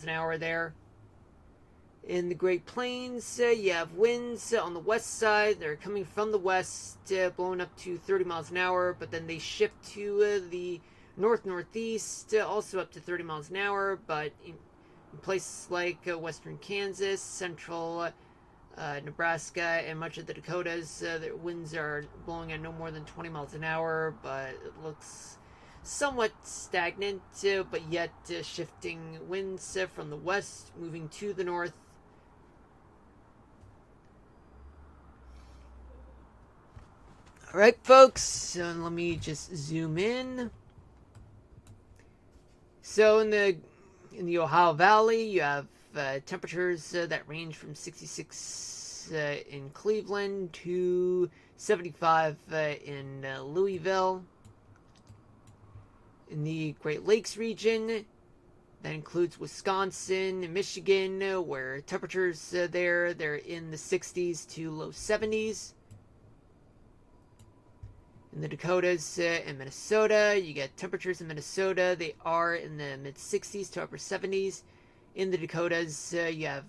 an hour there. In the Great Plains, you have winds on the west side. They're coming from the west, blowing up to 30 miles an hour, but then they shift to the northeast, also up to 30 miles an hour. But in places like western Kansas, central Nebraska, and much of the Dakotas, the winds are blowing at no more than 20 miles an hour, but it looks somewhat stagnant, but yet shifting winds from the west, moving to the north. All right, folks, so let me just zoom in. So in the Ohio Valley, you have temperatures that range from 66 in Cleveland to 75 in Louisville. In the Great Lakes region, that includes Wisconsin and Michigan, where temperatures they're in the 60s to low 70s. In the Dakotas and Minnesota, you get temperatures in Minnesota. They are in the mid 60s to upper 70s. In the Dakotas, you have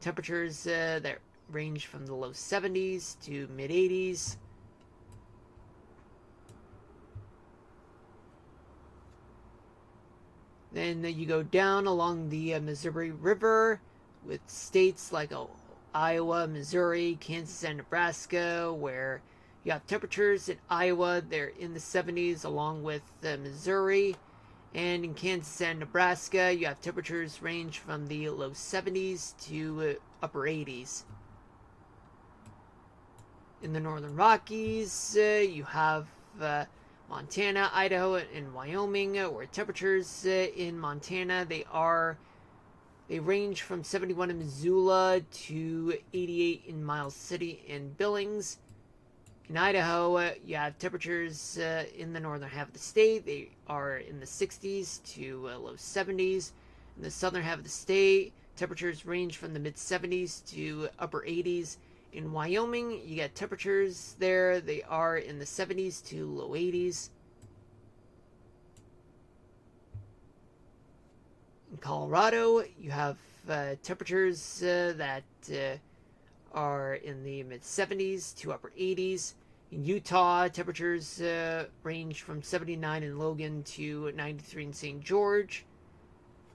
temperatures that range from the low 70s to mid 80s. Then you go down along the Missouri River with states like Iowa, Missouri, Kansas, and Nebraska, where you have temperatures in Iowa, they're in the 70s, along with Missouri. And in Kansas and Nebraska, you have temperatures range from the low 70s to upper 80s. In the Northern Rockies, you have Montana, Idaho, and Wyoming, where temperatures in Montana they range from 71 in Missoula to 88 in Miles City and Billings. In Idaho, you have temperatures in the northern half of the state. They are in the 60s to low 70s. In the southern half of the state, temperatures range from the mid 70s to upper 80s. In Wyoming, you get temperatures there. They are in the 70s to low 80s. In Colorado, you have temperatures that are in the mid 70s to upper 80s. In Utah, temperatures range from 79 in Logan to 93 in St. George.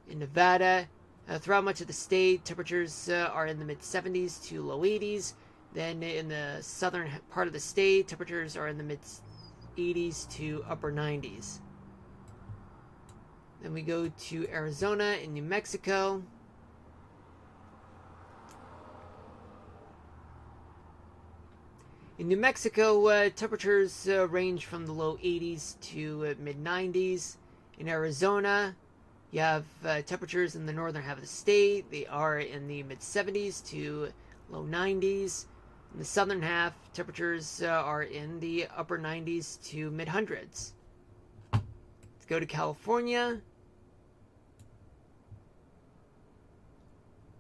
In Nevada, throughout much of the state, temperatures are in the mid 70s to low 80s. Then in the southern part of the state, temperatures are in the mid 80s to upper 90s. Then we go to Arizona and New Mexico. In New Mexico, temperatures range from the low 80s to mid 90s. In Arizona, you have temperatures in the northern half of the state. They are in the mid 70s to low 90s. In the southern half, temperatures are in the upper 90s to mid hundreds. Let's go to California.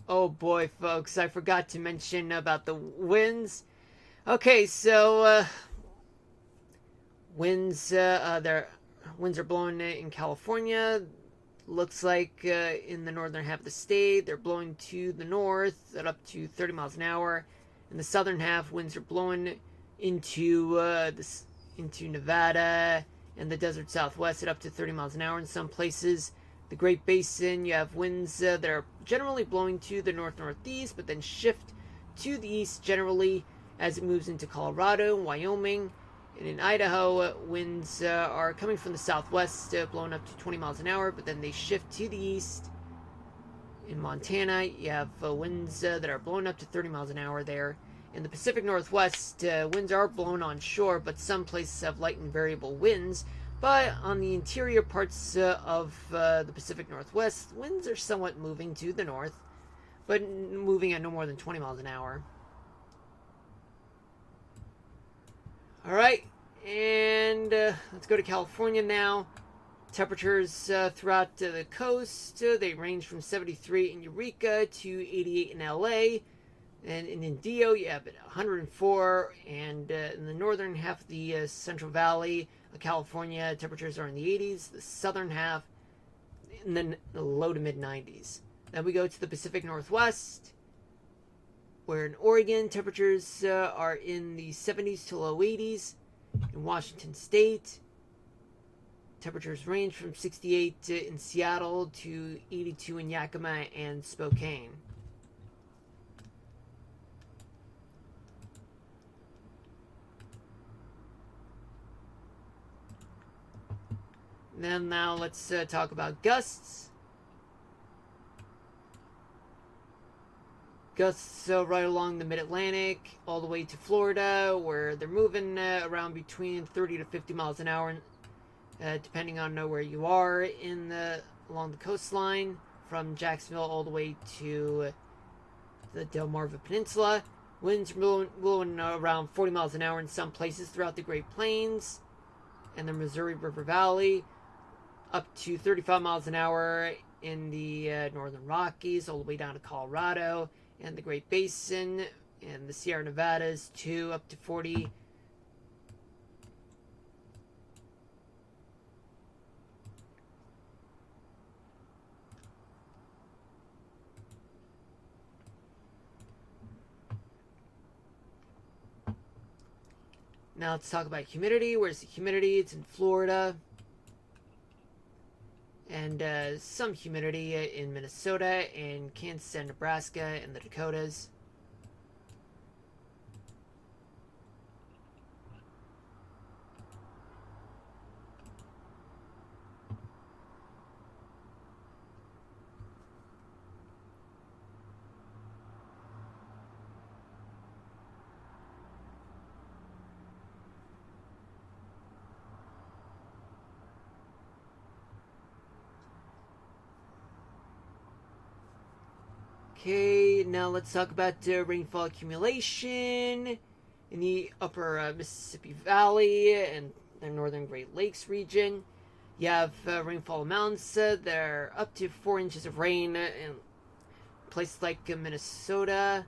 Oh boy, folks, I forgot to mention about the winds. Okay, so winds are blowing in California. Looks like in the northern half of the state, they're blowing to the north at up to 30 miles an hour. In the southern half, winds are blowing into Nevada and the desert southwest at up to 30 miles an hour in some places. The Great Basin, you have winds that are generally blowing to the northeast, but then shift to the east generally as it moves into Colorado and Wyoming. And in Idaho, winds are coming from the southwest, blowing up to 20 miles an hour, but then they shift to the east. In Montana, you have winds that are blowing up to 30 miles an hour there. In the Pacific Northwest, winds are blowing on shore, but some places have light and variable winds. But on the interior parts of the Pacific Northwest, winds are somewhat moving to the north, but moving at no more than 20 miles an hour. All right, and let's go to California now. Temperatures throughout the coast, they range from 73 in Eureka to 88 in LA. And in Indio, you have 104. And in the northern half of the Central Valley of California, temperatures are in the 80s. The southern half in the low to mid 90s. Then we go to the Pacific Northwest, where in Oregon, temperatures are in the 70s to low 80s. In Washington State, temperatures range from 68 in Seattle to 82 in Yakima and Spokane. Then now let's talk about gusts. Gusts right along the mid-Atlantic, all the way to Florida, where they're moving around between 30 to 50 miles an hour, depending on where you are along the coastline, from Jacksonville all the way to the Delmarva Peninsula. Winds blowing around 40 miles an hour in some places throughout the Great Plains and the Missouri River Valley, up to 35 miles an hour in the Northern Rockies, all the way down to Colorado and the Great Basin and the Sierra Nevadas, to up to 40. Now let's talk about humidity. Where's the humidity? It's in Florida. And some humidity in Minnesota and Kansas and Nebraska and the Dakotas. Okay, now let's talk about rainfall accumulation in the upper Mississippi Valley and the northern Great Lakes region. You have rainfall amounts that are up to 4 inches of rain in places like Minnesota,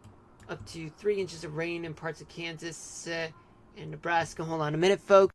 up to 3 inches of rain in parts of Kansas and Nebraska. Hold on a minute, folks.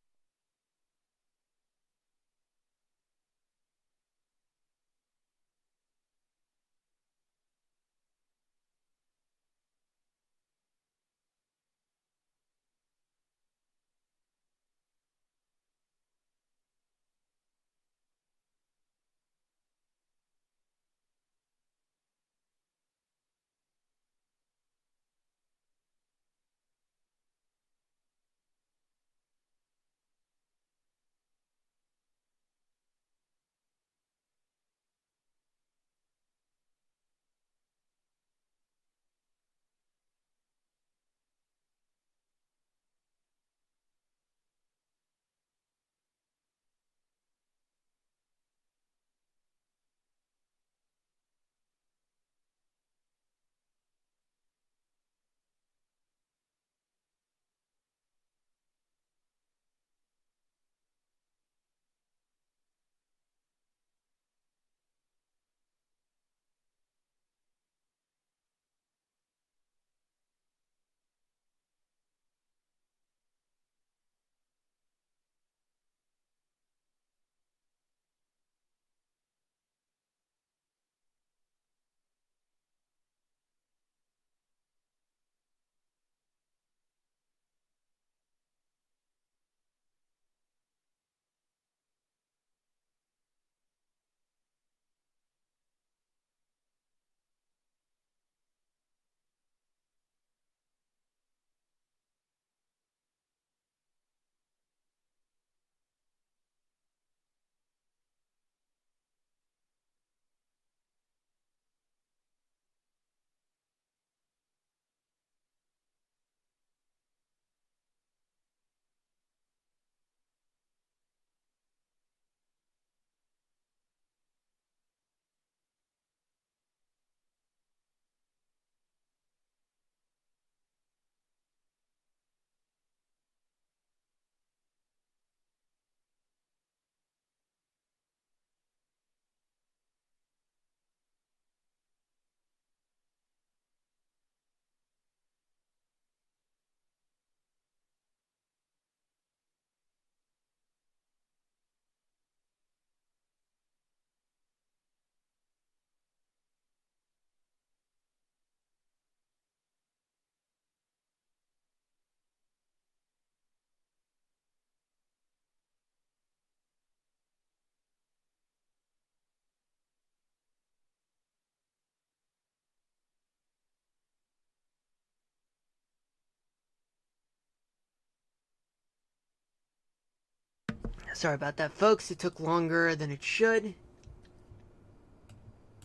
Sorry about that, folks. It took longer than it should.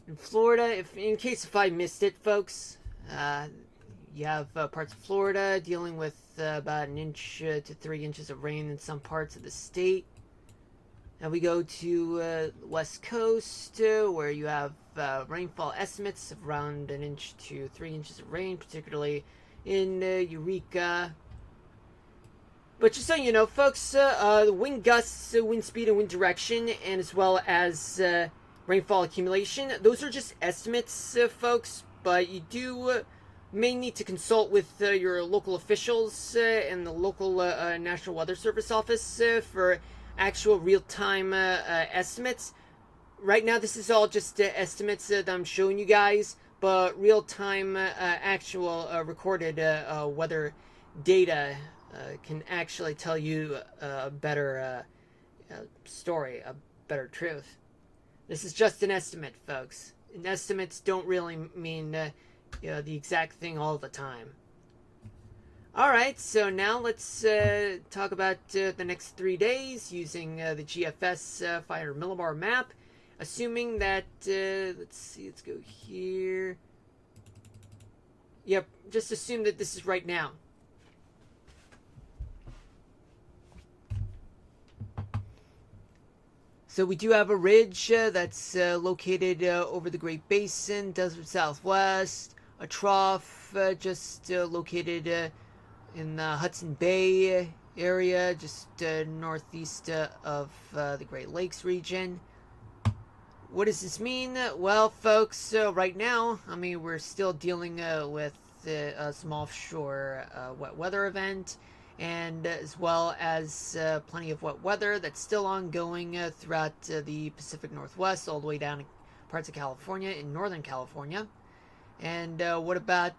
In Florida, in case I missed it, folks, you have parts of Florida dealing with about an inch to 3 inches of rain in some parts of the state. Now we go to the West Coast, where you have rainfall estimates of around an inch to 3 inches of rain, particularly in Eureka. But just so you know, folks, the wind gusts, wind speed, and wind direction, and as well as rainfall accumulation, those are just estimates, folks, but you do may need to consult with your local officials and the local National Weather Service office for actual real-time estimates. Right now, this is all just estimates that I'm showing you guys, but real-time actual recorded weather data can actually tell you a better story, a better truth. This is just an estimate, folks. And estimates don't really mean the exact thing all the time. Alright, so now let's talk about the next 3 days using the GFS 500 millibar map. Assuming that, let's go here. Yep, just assume that this is right now. So we do have a ridge that's located over the Great Basin, Desert Southwest, a trough just located in the Hudson Bay area, just northeast of the Great Lakes region. What does this mean? Well, folks, right now, I mean, we're still dealing with some offshore wet weather event, and as well as plenty of wet weather that's still ongoing throughout the Pacific Northwest, all the way down to parts of California, in Northern California. And what about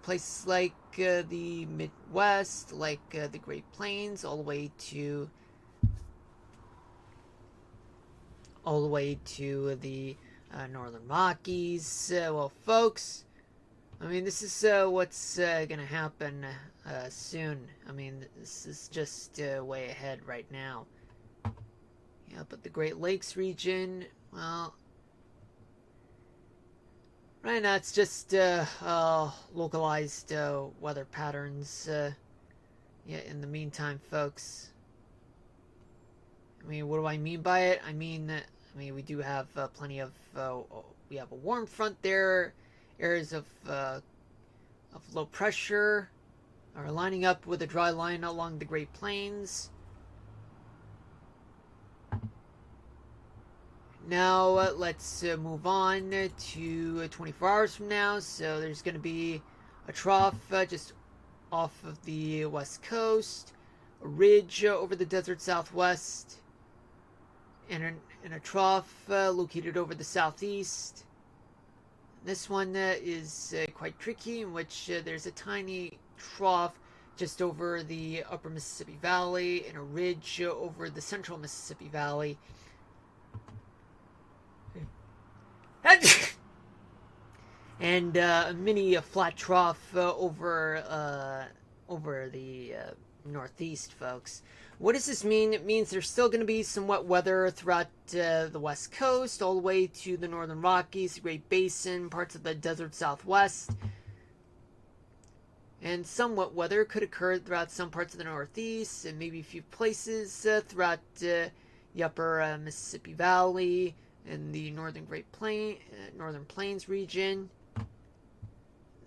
places like the Midwest, like the Great Plains, all the way to the Northern Rockies? Well, folks, I mean, this is what's going to happen soon. I mean, this is just way ahead right now. Yeah, but the Great Lakes region, well, right now it's just localized weather patterns. Yeah, in the meantime, folks. I mean, what do I mean by it? I mean, we do have plenty of, we have a warm front there. Areas of low pressure are lining up with a dry line along the Great Plains. Now, let's move on to 24 hours from now. So there's going to be a trough just off of the west coast, a ridge over the desert southwest, and a trough located over the southeast. This one is quite tricky, in which there's a tiny trough just over the upper Mississippi Valley and a ridge over the central Mississippi Valley. And a mini flat trough over the northeast, folks. What does this mean? It means there's still going to be some wet weather throughout the west coast, all the way to the northern Rockies, the Great Basin, parts of the desert southwest. And some wet weather could occur throughout some parts of the northeast, and maybe a few places throughout the upper Mississippi Valley and the northern northern Plains region.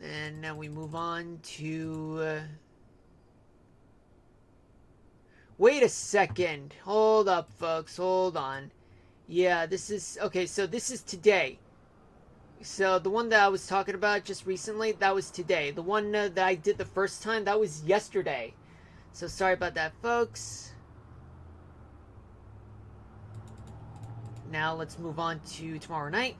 And now we move on to... Wait a second. Hold up, folks. Hold on. Yeah, this is... Okay, so this is today. So the one that I was talking about just recently, that was today. The one that I did the first time, that was yesterday. So sorry about that, folks. Now let's move on to tomorrow night.